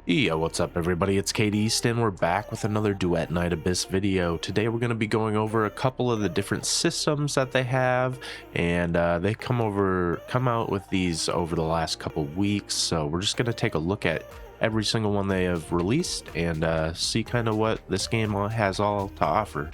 Yo, what's up everybody? It's KD Easton. We're back with another Duet Night Abyss video. Today we're going to be going over a couple of the different systems that they have, and they come out with these over the last couple weeks. So we're just going to take a look at every single one they have released and see kind of what this game has all to offer.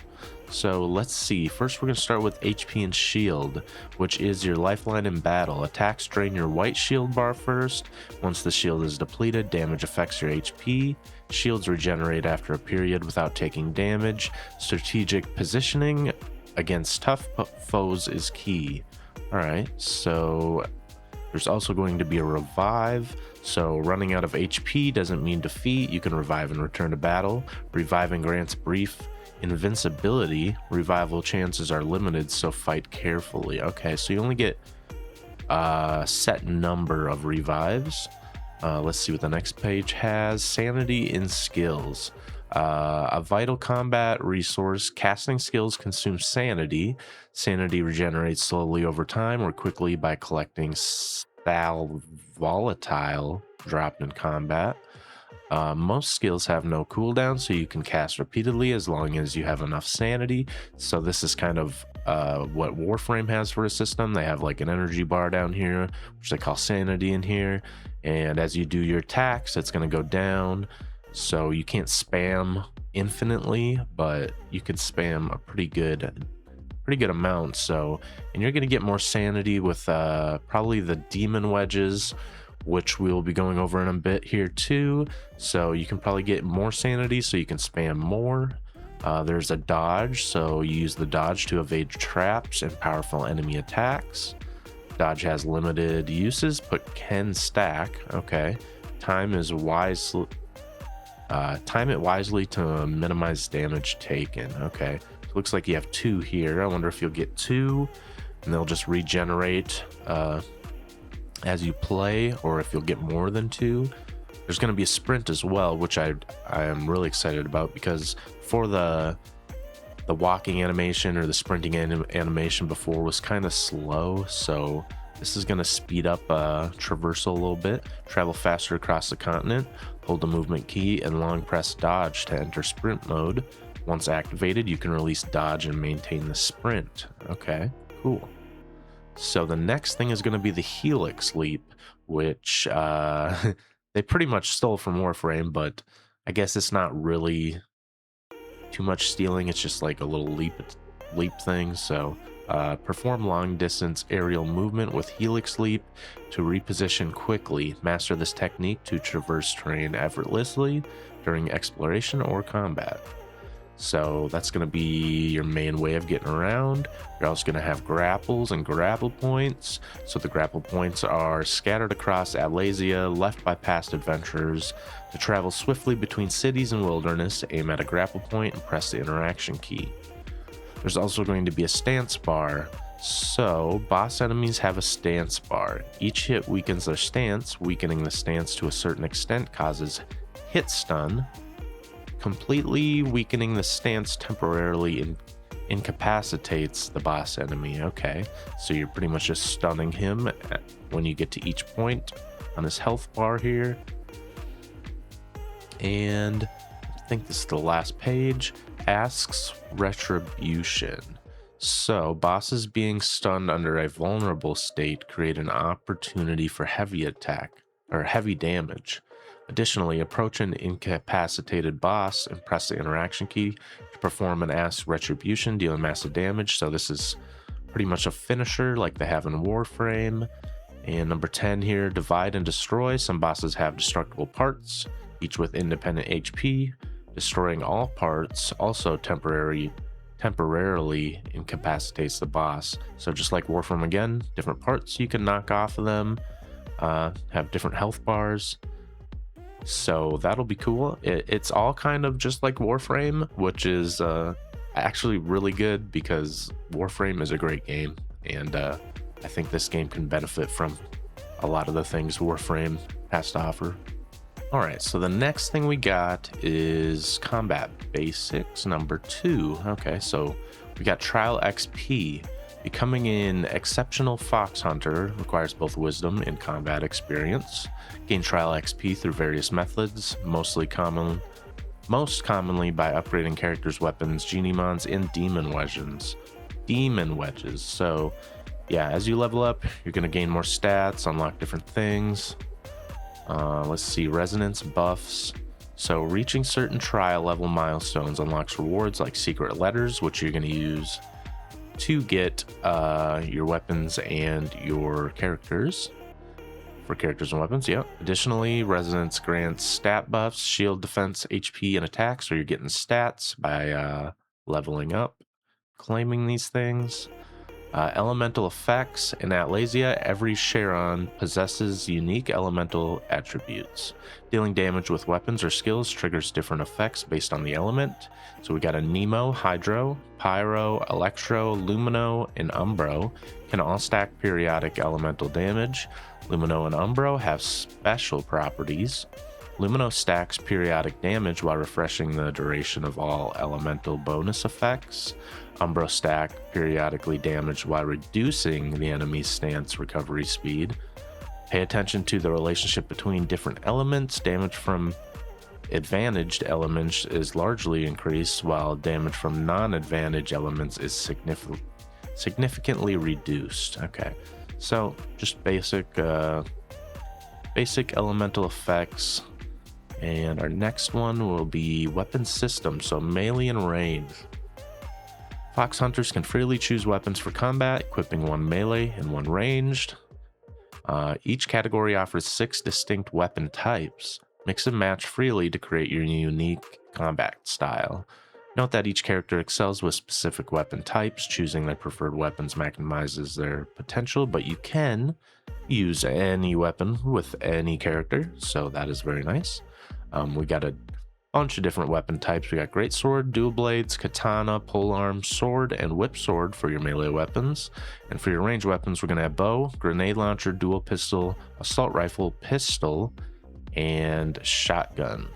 So let's see. First, we're going to start with HP and Shield, which is your lifeline in battle. Attacks drain your white shield bar first. Once the shield is depleted, damage affects your HP. Shields regenerate after a period without taking damage. Strategic positioning against tough foes is key. Alright, so there's also going to be a revive. So running out of HP doesn't mean defeat. You can revive and return to battle. Reviving grants brief invincibility. Revival chances are limited, so fight carefully. Okay, so you only get a set number of revives. Let's see what the next page has. Sanity in skills. A vital combat resource. Casting skills consume sanity. Sanity regenerates slowly over time or quickly by collecting volatile dropped in combat. Most skills have no cooldown, so you can cast repeatedly as long as you have enough sanity. So this is kind of what Warframe has for a system. They have like an energy bar down here, which they call sanity in here. And as you do your attacks, it's going to go down. So you can't spam infinitely, but you can spam a pretty good amount. So, and you're going to get more sanity with probably the demon wedges, which we'll be going over in a bit here too. So you can probably get more sanity so you can spam more. There's a dodge, so you use the dodge to evade traps and powerful enemy attacks. Dodge has limited uses but can stack. Okay, time it wisely to minimize damage taken. Okay, looks like you have two here. I wonder if you'll get two and they'll just regenerate as you play, or if you'll get more than two. There's going to be a sprint as well, which I am really excited about, because for the walking animation or the sprinting animation before was kind of slow, so this is going to speed up traversal a little bit. Travel faster across the continent. Hold the movement key and long press dodge to enter sprint mode. Once activated, you can release dodge and maintain the sprint. Okay, cool. So the next thing is going to be the Helix Leap, which they pretty much stole from Warframe, but I guess it's not really too much stealing. It's just like a little leap thing. So perform long distance aerial movement with Helix Leap to reposition quickly. Master this technique to traverse terrain effortlessly during exploration or combat. So that's going to be your main way of getting around. You're also going to have grapples and grapple points. So the grapple points are scattered across Atlasia, left by past adventurers. To travel swiftly between cities and wilderness, aim at a grapple point and press the interaction key. There's also going to be a stance bar. So boss enemies have a stance bar. Each hit weakens their stance. Weakening the stance to a certain extent causes hit stun. Completely weakening the stance temporarily incapacitates the boss enemy. Okay, so you're pretty much just stunning him when you get to each point on his health bar here. And I think this is the last page. Asks retribution. So bosses being stunned under a vulnerable state create an opportunity for heavy attack or heavy damage. Additionally, approach an incapacitated boss and press the interaction key to perform an Ask Retribution, dealing massive damage. So this is pretty much a finisher like they have in Warframe. And number 10 here, divide and destroy. Some bosses have destructible parts, each with independent HP. Destroying all parts also temporarily incapacitates the boss. So just like Warframe again, different parts you can knock off of them, have different health bars. So that'll be cool. It's all kind of just like Warframe, which is actually really good, because Warframe is a great game, and I think this game can benefit from a lot of the things Warframe has to offer. Alright, so the next thing we got is Combat Basics number 2. Okay, so we got Trial XP. Becoming an exceptional fox hunter requires both wisdom and combat experience. Gain trial XP through various methods, most commonly by upgrading characters' weapons, genie mons, and demon wedges. So, yeah, as you level up, you're going to gain more stats, unlock different things. Let's see, resonance buffs. So, reaching certain trial level milestones unlocks rewards like secret letters, which you're going to use to get your weapons and your characters. For characters and weapons, yeah. Additionally, resonance grants stat buffs, shield, defense, HP, and attack. So you're getting stats by leveling up, claiming these things. Elemental effects. In Atlasia, every Charon possesses unique elemental attributes. Dealing damage with weapons or skills triggers different effects based on the element. So we got a Nemo, Hydro, Pyro, Electro, Lumino, and Umbro. Can all stack periodic elemental damage. Lumino and Umbro have special properties. Lumino stacks periodic damage while refreshing the duration of all elemental bonus effects. Umbro stack periodically damage while reducing the enemy's stance recovery speed. Pay attention to the relationship between different elements. Damage from advantaged elements is largely increased, while damage from non-advantaged elements is significantly reduced. Okay, so just basic elemental effects. And our next one will be weapon system, so melee and range. Fox hunters can freely choose weapons for combat, equipping one melee and one ranged. Each category offers 6 distinct weapon types. Mix and match freely to create your unique combat style. Note that each character excels with specific weapon types. Choosing their preferred weapons maximizes their potential, but you can use any weapon with any character, so that is very nice. We got a bunch of different weapon types. We got greatsword, dual blades, katana, polearm, sword, and whip sword for your melee weapons. And for your range weapons, we're going to have bow, grenade launcher, dual pistol, assault rifle, pistol, and shotgun.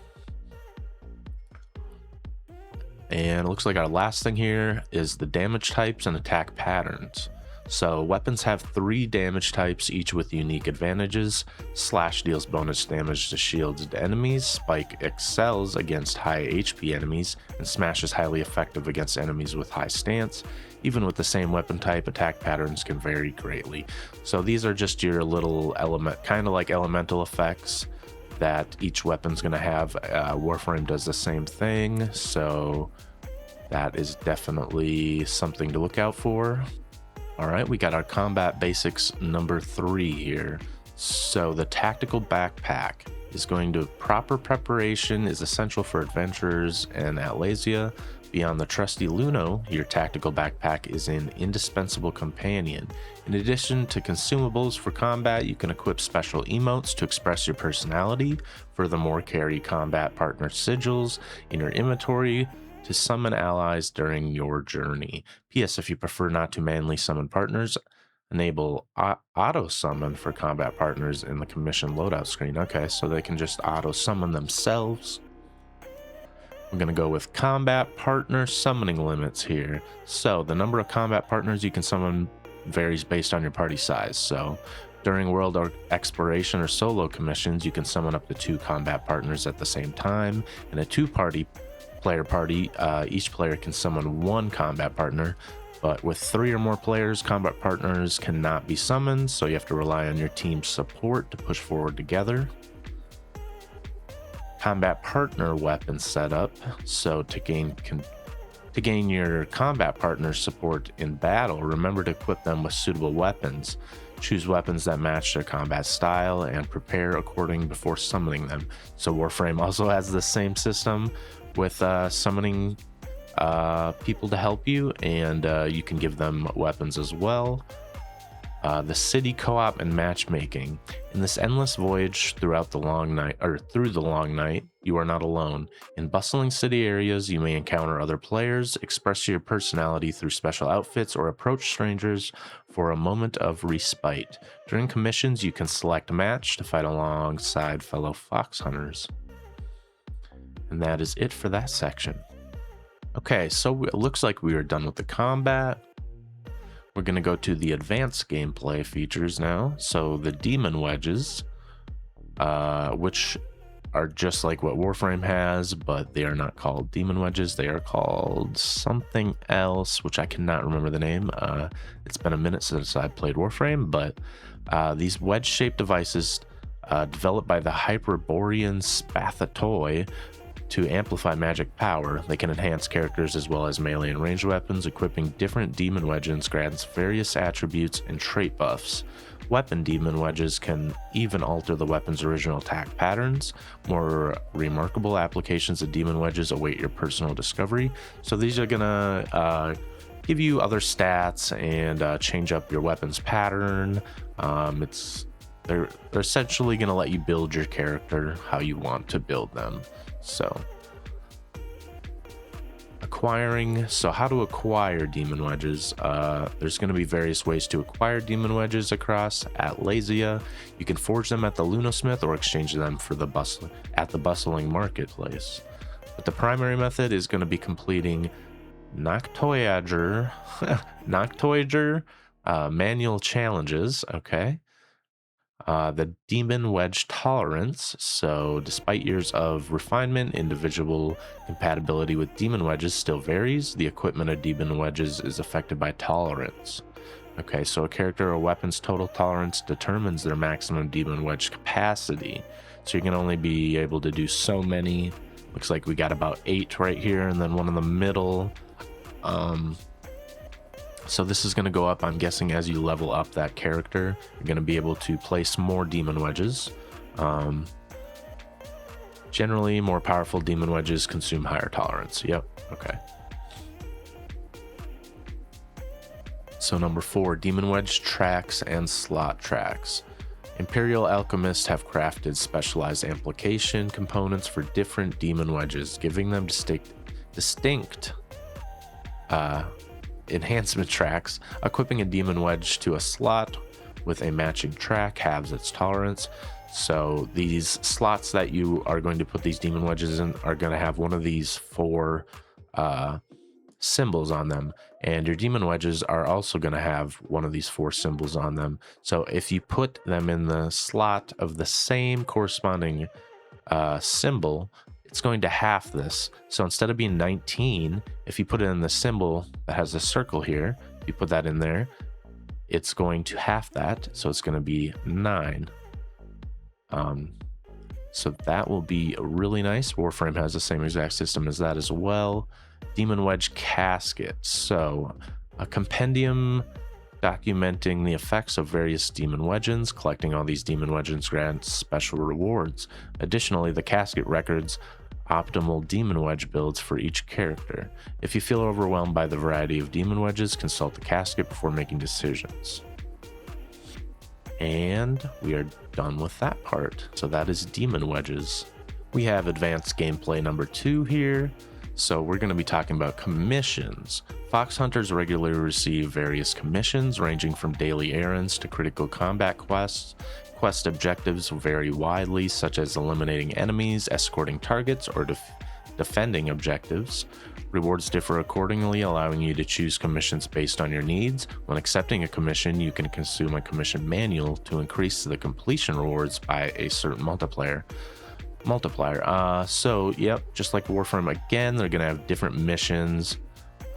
And it looks like our last thing here is the damage types and attack patterns. So weapons have 3 damage types, each with unique advantages. Slash deals bonus damage to shielded enemies. Spike excels against high HP enemies, and Smash is highly effective against enemies with high stance. Even with the same weapon type, attack patterns can vary greatly. So these are just your little element, kind of like elemental effects that each weapon's going to have. Warframe does the same thing, so that is definitely something to look out for. All right, we got our combat basics number 3 here. So the tactical backpack is going to proper preparation is essential for adventurers and Atlasia. Beyond the trusty Luno, your tactical backpack is an indispensable companion. In addition to consumables for combat, you can equip special emotes to express your personality. Furthermore, carry combat partner sigils in your inventory to summon allies during your journey. P.S. If you prefer not to manually summon partners, enable auto summon for combat partners in the commission loadout screen. Okay, so they can just auto summon themselves. I'm going to go with combat partner summoning limits here. So the number of combat partners you can summon varies based on your party size. So during world or exploration or solo commissions, you can summon up to 2 combat partners at the same time. In a 2-player party, each player can summon 1 combat partner, but with 3 or more players, combat partners cannot be summoned, so you have to rely on your team's support to push forward together. Combat partner weapon setup. So to gain your combat partner's support in battle, remember to equip them with suitable weapons. Choose weapons that match their combat style and prepare according before summoning them. So Warframe also has the same system with summoning people to help you, and you can give them weapons as well. The city co-op and matchmaking. In this endless voyage through the long night, you are not alone. In bustling city areas, you may encounter other players, express your personality through special outfits, or approach strangers for a moment of respite. During commissions, you can select match to fight alongside fellow fox hunters. And that is it for that section. Okay, so it looks like we are done with the combat. We're going to go to the advanced gameplay features now. So the demon wedges, which are just like what Warframe has, but they are not called demon wedges. They are called something else, which I cannot remember the name. It's been a minute since I played Warframe, but these wedge-shaped devices developed by the Hyperborean Spathatoi to amplify magic power. They can enhance characters as well as melee and ranged weapons. Equipping different demon wedges grants various attributes and trait buffs. Weapon demon wedges can even alter the weapon's original attack patterns. More remarkable applications of demon wedges await your personal discovery. So these are gonna give you other stats and change up your weapon's pattern. They're essentially gonna let you build your character how you want to build them. So acquiring, so how to acquire demon wedges. There's going to be various ways to acquire demon wedges across Atlasia. You can forge them at the Lunosmith or exchange them for the bustling marketplace. But the primary method is going to be completing Noctoyager manual challenges. Okay. The demon wedge tolerance. So despite years of refinement, individual compatibility with demon wedges still varies. The equipment of demon wedges is affected by tolerance. Okay, so a character or weapon's total tolerance determines their maximum demon wedge capacity. So you can only be able to do so many. Looks like we got about 8 right here, and then one in the middle. So this is going to go up, I'm guessing, as you level up that character. You're going to be able to place more demon wedges. Generally, more powerful demon wedges consume higher tolerance. Yep, okay. So number 4, demon wedge tracks and slot tracks. Imperial alchemists have crafted specialized application components for different demon wedges, giving them distinct enhancement tracks. Equipping a demon wedge to a slot with a matching track halves its tolerance. So these slots that you are going to put these demon wedges in are going to have one of these 4 symbols on them, and your demon wedges are also going to have one of these 4 symbols on them. So if you put them in the slot of the same corresponding symbol, it's going to half this. So instead of being 19, if you put it in the symbol that has a circle here, you put that in there, it's going to half that. So it's going to be 9. So that will be really nice. Warframe has the same exact system as that as well. Demon wedge casket. So a compendium documenting the effects of various demon wedges. Collecting all these demon wedges grants special rewards. Additionally, the casket records optimal demon wedge builds for each character. If you feel overwhelmed by the variety of demon wedges, consult the casket before making decisions. And we are done with that part. So that is demon wedges. We have advanced gameplay number 2 here. So we're going to be talking about commissions. Fox hunters regularly receive various commissions ranging from daily errands to critical combat quests. Quest objectives vary widely, such as eliminating enemies, escorting targets, or defending objectives. Rewards differ accordingly, allowing you to choose commissions based on your needs. When accepting a commission, you can consume a commission manual to increase the completion rewards by a certain multiplier. So yep, just like Warframe again, they're gonna have different missions.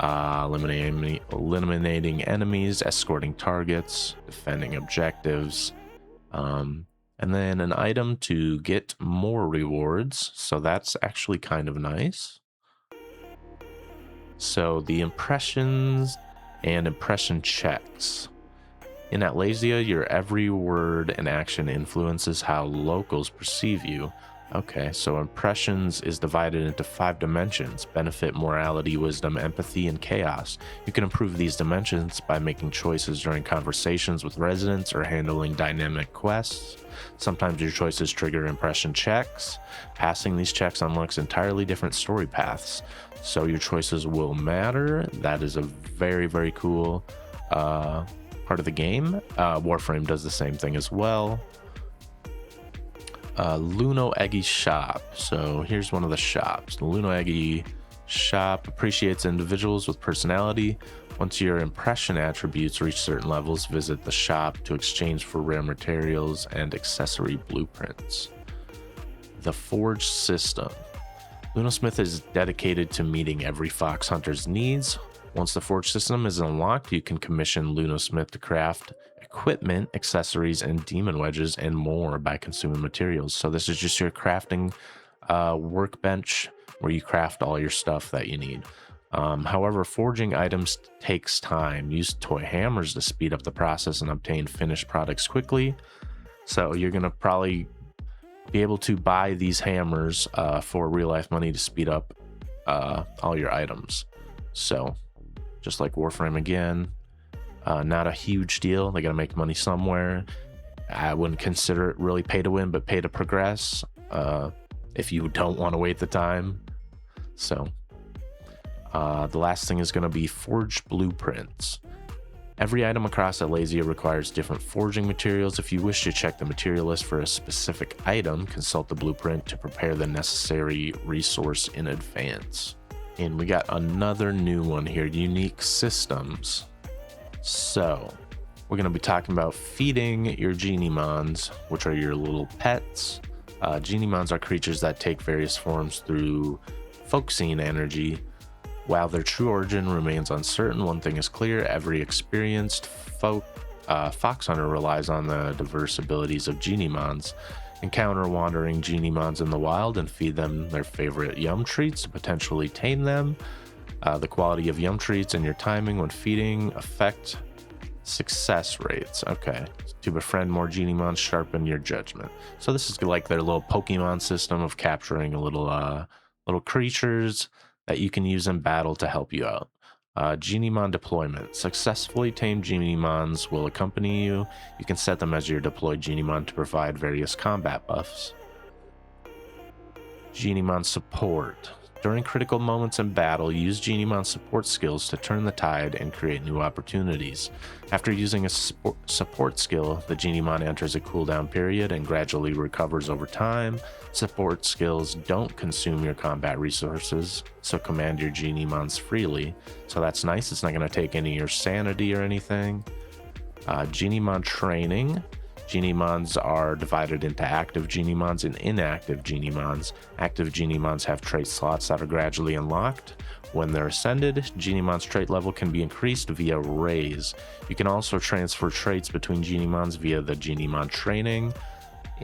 Eliminating enemies, escorting targets, defending objectives, and then an item to get more rewards. So that's actually kind of nice. So the impressions and impression checks. In Atlasia, your every word and action influences how locals perceive you. Okay, so impressions is divided into 5 dimensions: benefit, morality, wisdom, empathy, and chaos. You can improve these dimensions by making choices during conversations with residents or handling dynamic quests. Sometimes your choices trigger impression checks. Passing these checks unlocks entirely different story paths, so your choices will matter. That is a very, very cool part of the game. Warframe does the same thing as well. Luno Eggy shop. So here's one of the shops. The Luno Eggy shop appreciates individuals with personality. Once your impression attributes reach certain levels, visit the shop to exchange for rare materials and accessory blueprints. The Forge System. Lunosmith is dedicated to meeting every fox hunter's needs. Once the Forge System is unlocked, you can commission Lunosmith to craft equipment, accessories, and demon wedges, and more by consuming materials. So this is just your crafting workbench where you craft all your stuff that you need. However, forging items takes time. Use toy hammers to speed up the process and obtain finished products quickly. So you're going to probably be able to buy these hammers for real life money to speed up all your items. So just like Warframe again, not a huge deal. They got to make money somewhere. I wouldn't consider it really pay to win, but pay to progress if you don't want to wait the time. So the last thing is going to be forged blueprints. Every item across Alasia requires different forging materials. If you wish to check the material list for a specific item, consult the blueprint to prepare the necessary resource in advance. And we got another new one here, unique systems. So we're going to be talking about feeding your Genimons, which are your little pets. Genimons are creatures that take various forms through folksine energy. While their true origin remains uncertain, one thing is clear: every experienced fox hunter relies on the diverse abilities of Genimons. Encounter wandering Genimons in the wild and feed them their favorite yum treats to potentially tame them. The quality of yum treats and your timing when feeding affect success rates. Okay, to befriend more Genimons, sharpen your judgment. So this is like their little Pokemon system of capturing little creatures that you can use in battle to help you out. Genimon deployment. Successfully tamed Genimons will accompany you. You can set them as your deployed Genimon to provide various combat buffs. Genimon support. During critical moments in battle, use Genimon support skills to turn the tide and create new opportunities. After using a support skill, the Genimon enters a cooldown period and gradually recovers over time. Support skills don't consume your combat resources, so command your Genimons freely. So that's nice. It's not going to take any of your sanity or anything. Genimon training. Genimons are divided into active Genimons and inactive Genimons. Active Genimons have trait slots that are gradually unlocked. When they're ascended, Genimon's trait level can be increased via raise. You can also transfer traits between Genimons via the Genimon training.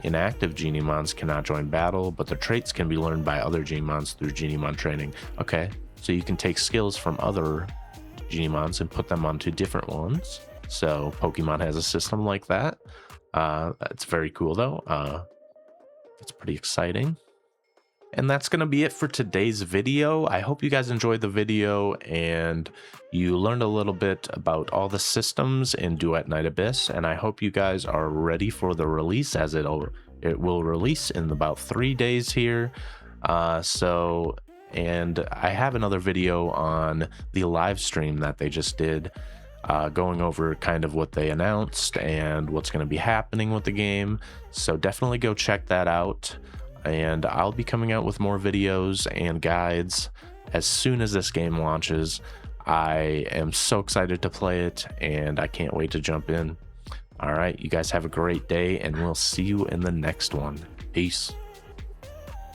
Inactive Genimons cannot join battle, but the traits can be learned by other Genimons through Genimon training. Okay, so you can take skills from other Genimons and put them onto different ones. So Pokemon has a system like that. That's very cool though. It's pretty exciting. And that's going to be it for today's video. I hope you guys enjoyed the video and you learned a little bit about all the systems in Duet Night Abyss. And I hope you guys are ready for the release, as it will release in about 3 days here. And I have another video on the live stream that they just did, going over kind of what they announced and what's going to be happening with the game. So definitely go check that out. And I'll be coming out with more videos and guides as soon as this game launches. I am so excited to play it and I can't wait to jump in. All right, you guys have a great day and we'll see you in the next one. Peace.